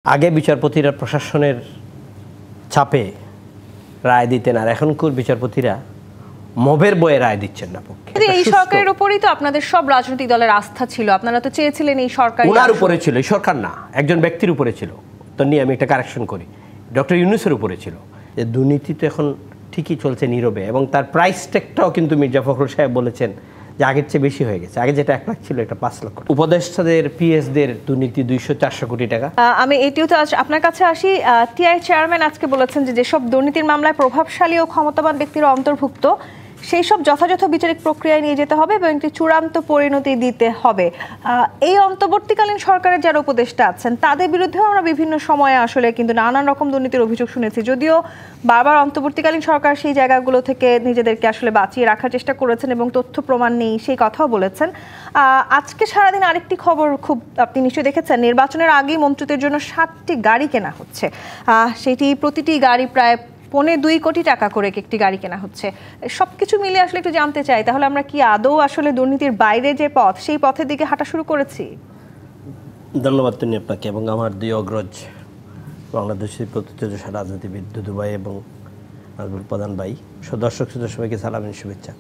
আগে বিচারপতিরা প্রশাসনের চাপে রায় দিতেন, আর এখনকার বিচারপতিরা মবের বয়ে রায় দিচ্ছেন না পক্ষে। এই সরকারের উপরই তো আপনাদের সব রাজনৈতিক দলের আস্থা ছিল, আপনারা তো চেয়েছিলেন এই সরকার। ওনার উপরে ছিল, এই সরকার না, একজন ব্যক্তির উপরে ছিল। তো নিয়ে আমি একটা কারেকশন করি, ডক্টর ইউনূসের উপরে ছিল। যে দুর্নীতি তো এখন ঠিকই চলছে নীরবে, এবং তার প্রাইস ট্যাগটাও কিন্তু মির্জা ফখরুল সাহেব বলেছেন যে আগের চেয়ে বেশি হয়ে গেছে। আগে যেটা 1 লাখ ছিল, এটা 5 লক্ষ। উপদেষ্টাদের পিএসদের দুর্নীতি 200-400 কোটি টাকা। আমি এটিও তো আপনার কাছে আসি। টিআই চেয়ারম্যান আজকে বলেছেন যে যেসব দুর্নীতির মামলায় প্রভাবশালী ও ক্ষমতাবান ব্যক্তিরা অন্তর্ভুক্ত, সেই সব যথাযথ বিচারিক প্রক্রিয়ায় নিয়ে যেতে হবে এবং একটি চূড়ান্ত পরিণতি দিতে হবে। এই অন্তর্বর্তীকালীন সরকারের যারা উপদেষ্টা আছেন তাদের বিরুদ্ধেও আমরা বিভিন্ন সময়ে আসলে কিন্তু নানান রকম দুর্নীতির অভিযোগ শুনেছি, যদিও বারবার অন্তর্বর্তীকালীন সরকার সেই জায়গাগুলো থেকে নিজেদেরকে আসলে বাঁচিয়ে রাখার চেষ্টা করেছেন এবং তথ্য প্রমাণ নেই সেই কথাও বলেছেন। আজকে সারাদিন আরেকটি খবর খুব আপনি নিশ্চয়ই দেখেছেন, নির্বাচনের আগেই মন্ত্রীদের জন্য 7টি গাড়ি কেনা হচ্ছে। সেটি প্রতিটি গাড়ি প্রায় 2.25 কোটি টাকা করে একটি গাড়ি কেনা হচ্ছে। সবকিছু মিলে আসলে একটু জানতে চাই, তাহলে আমরা কি আদৌ আসলে দুর্নীতির বাইরে যে পথ, সেই পথের দিকে হাঁটা শুরু করেছি? ধন্যবাদ তুমি আপনাকে এবং আমার দুই অগ্রজ বাংলাদেশের প্রতিষ্ঠিত রাজনীতিবিদ দুদু ভাই এবং নাজমুল প্রধান ভাই, দর্শক সবাইকে সালাম এবং শুভেচ্ছা।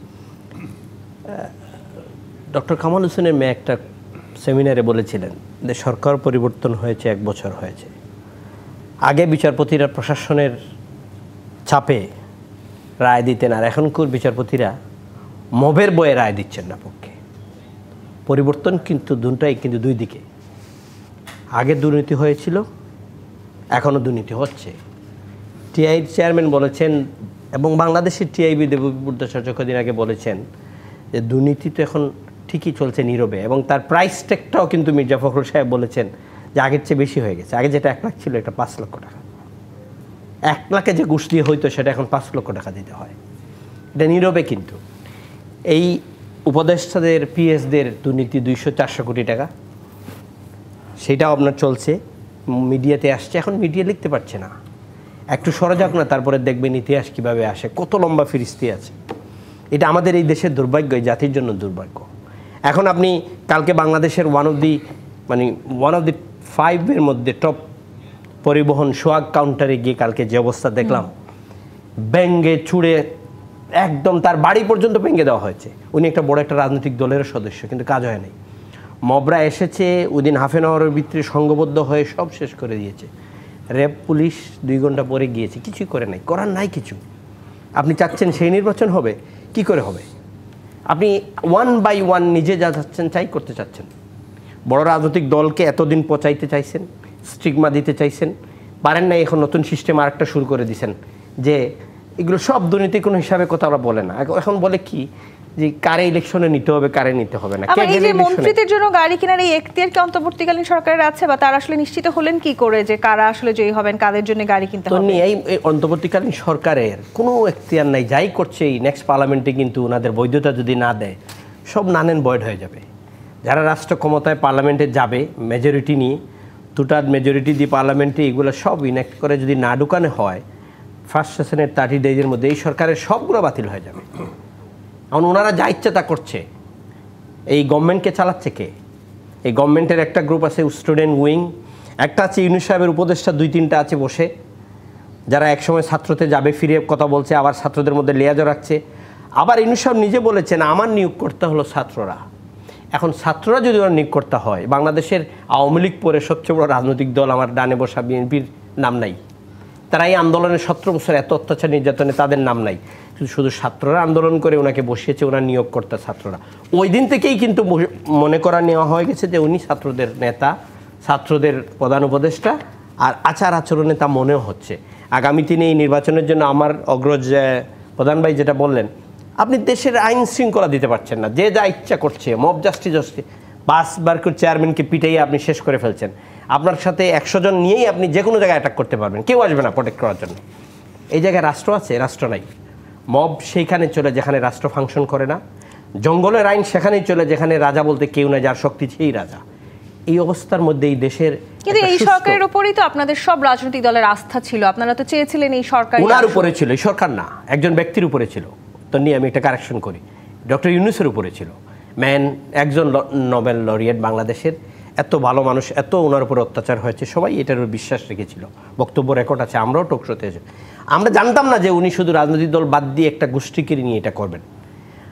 ডক্টর কামাল হোসেনের মেয়ে একটা সেমিনারে বলেছিলেন যে সরকার পরিবর্তন হয়েছে, 1 বছর হয়েছে। আগে বিচারপতিরা প্রশাসনের চাপে রায় দিতেন, আর এখনকার বিচারপতিরা মবের বয়ে রায় দিচ্ছেন না পক্ষে। পরিবর্তন কিন্তু দুটাই, কিন্তু দুই দিকে। আগে দুর্নীতি হয়েছিল, এখনও দুর্নীতি হচ্ছে। টিআই চেয়ারম্যান বলেছেন এবং বাংলাদেশের টিআইবি দেববিদ্যাসাগর কদিন আগে বলেছেন যে দুর্নীতি তো এখন ঠিকই চলছে নীরবে, এবং তার প্রাইস ট্যাগটাও কিন্তু মির্জা ফখরুল সাহেব বলেছেন যে আগের চেয়ে বেশি হয়ে গেছে। আগে যেটা 1 লাখ ছিল, এটা 5 লক্ষ টাকা। 1 লাখে যে ঘুষ দিয়ে হইতো সেটা এখন 5 লক্ষ টাকা দিতে হয়। এটা নীরবে। কিন্তু এই উপদেষ্টাদের পিএসদের দুর্নীতি 200-400 কোটি টাকা, সেটাও আপনার চলছে, মিডিয়াতে আসছে। এখন মিডিয়া লিখতে পারছে না, একটু সরে যাক না, তারপরে দেখবেন ইতিহাস কীভাবে আসে, কত লম্বা ফিরিস্তি আছে। এটা আমাদের এই দেশের দুর্ভাগ্য, এই জাতির জন্য দুর্ভাগ্য। এখন আপনি কালকে বাংলাদেশের ওয়ান অফ দি 5 মধ্যে টপ পরিবহন সোহাগ কাউন্টারে গিয়ে কালকে যে অবস্থা দেখলাম, ব্যাঙ্গে ছুঁড়ে একদম তার বাড়ি পর্যন্ত ভেঙে দেওয়া হয়েছে। উনি একটা বড় একটা রাজনৈতিক দলের সদস্য, কিন্তু কাজ হয় নাই। মবরা এসেছে ওদিন হাফ এন আওয়ারের ভিতরে সংঘবদ্ধ হয়ে সব শেষ করে দিয়েছে। র্যাব পুলিশ 2 ঘন্টা পরে গিয়েছে, কিছুই করে নাই, করার নাই কিছু। আপনি চাচ্ছেন সেই নির্বাচন হবে, কি করে হবে? আপনি 1 বাই 1 নিজে যা চাচ্ছেন চাই করতে চাচ্ছেন। বড় রাজনৈতিক দলকে এতদিন পচাইতে চাইছেন, স্টিগমা দিতে চাইছেন, পারেন না। এখন নতুন সিস্টেম আরেকটা শুরু করে দিয়েছেন যে এগুলো সব দুর্নীতি কোনো হিসাবে কথা ওরা বলে না। এখন বলে কি যে কারে ইলেকশনে নিতে হবে, কারে নিতে হবে না। এই যে মন্ত্রীদের জন্য গাড়ি কেনার এই এখতিয়ার কি অন্তর্বর্তীকালীন সরকারের আছে, বা তারা আসলে নিশ্চিত হলেন কি করে যে কারা আসলে জয়ী হবেন, কাদের জন্য গাড়ি কিনতে হবে? এই অন্তর্বর্তীকালীন সরকারের কোনো এখতিয়ার নাই। যাই করছে এই নেক্সট পার্লামেন্টে কিন্তু ওনাদের বৈধতা যদি না দেয়, সব নানেন বয়েড হয়ে যাবে। যারা রাষ্ট্র ক্ষমতায় পার্লামেন্টে যাবে মেজরিটি নিয়ে, 2/3 মেজরিটি দিয়ে পার্লামেন্টে এগুলো সব ইনেক্ট করে যদি না ঢুকানো হয়, ফার্স্ট সেশনের 30 ডেজের মধ্যে এই সরকারের সবগুলো বাতিল হয়ে যাবে। এখন ওনারা যা ইচ্ছা তা করছে। এই গভর্নমেন্টকে চালাচ্ছে কে? এই গভর্নমেন্টের একটা গ্রুপ আছে স্টুডেন্ট উইং, একটা আছে ইউনূস সাহেবের উপদেষ্টা 2-3টা আছে বসে, যারা একসময় ছাত্রতে যাবে ফিরে কথা বলছে, আবার ছাত্রদের মধ্যে লেয়াজও রাখছে। আবার ইউনূস সাহেব নিজে বলেছেন আমার নিয়োগ করতে হলো ছাত্ররা। এখন ছাত্ররা যদি ওরা নিয়োগ করতে হয়, বাংলাদেশের আওয়ামী লীগ পরে সবচেয়ে বড় রাজনৈতিক দল আমার ডানে বসা বিএনপির নাম নাই। তারা এই আন্দোলনের 17 বছর এত অত্যাচার নির্যাতনে তাদের নাম নাই। শুধু ছাত্ররা আন্দোলন করে ওনাকে বসিয়েছে, ওনার নিয়োগ করতে ছাত্ররা। ওই দিন থেকেই কিন্তু মনে করা নেওয়া হয়ে গেছে যে উনি ছাত্রদের নেতা, ছাত্রদের প্রধান উপদেষ্টা, আর আচার আচরণে তা মনেও হচ্ছে। আগামী দিনে এই নির্বাচনের জন্য আমার অগ্রজ প্রধান ভাই যেটা বললেন, আপনি দেশের আইন শৃঙ্খলা দিতে পারছেন না, যে যা ইচ্ছা করছে, মব জাস্টিস 5বার করে চেয়ারম্যানকে পিটাইয়ে আপনি শেষ করে ফেলছেন। আপনার সাথে 100 জন নিয়েই আপনি যে কোনো জায়গায় অ্যাটাক করতে পারবেন, কেউ আসবে না প্রোটেক্ট করার জন্য। এই জায়গায় রাষ্ট্র আছে? রাষ্ট্র নাই। মব সেইখানে চলে যেখানে রাষ্ট্র ফাংশন করে না। জঙ্গলের আইন সেখানেই চলে যেখানে রাজা বলতে কেউ নাই, যার শক্তি সেই রাজা। এই অবস্থার মধ্যে এই দেশের, কিন্তু এই সরকারের উপরই তো আপনাদের সব রাজনৈতিক দলের আস্থা ছিল, আপনারা তো চেয়েছিলেন এই সরকার। ওনার উপরে ছিল, এই সরকার না, একজন ব্যক্তির উপরে ছিল। তো নিয়ে আমি একটা কারেকশন করি, ডক্টর ইউনূসের উপরে ছিল। একজন নোবেল লরিয়েট বাংলাদেশের, এত ভালো মানুষ, এত ওনার উপর অত্যাচার হয়েছে, সবাই এটার উপর বিশ্বাস রেখেছিল। বক্তব্য রেকর্ড আছে, আমরাও টক শোতে আমরা জানতাম না যে উনি শুধু রাজনৈতিক দল বাদ দিয়ে একটা গোষ্ঠীকে নিয়ে এটা করবেন।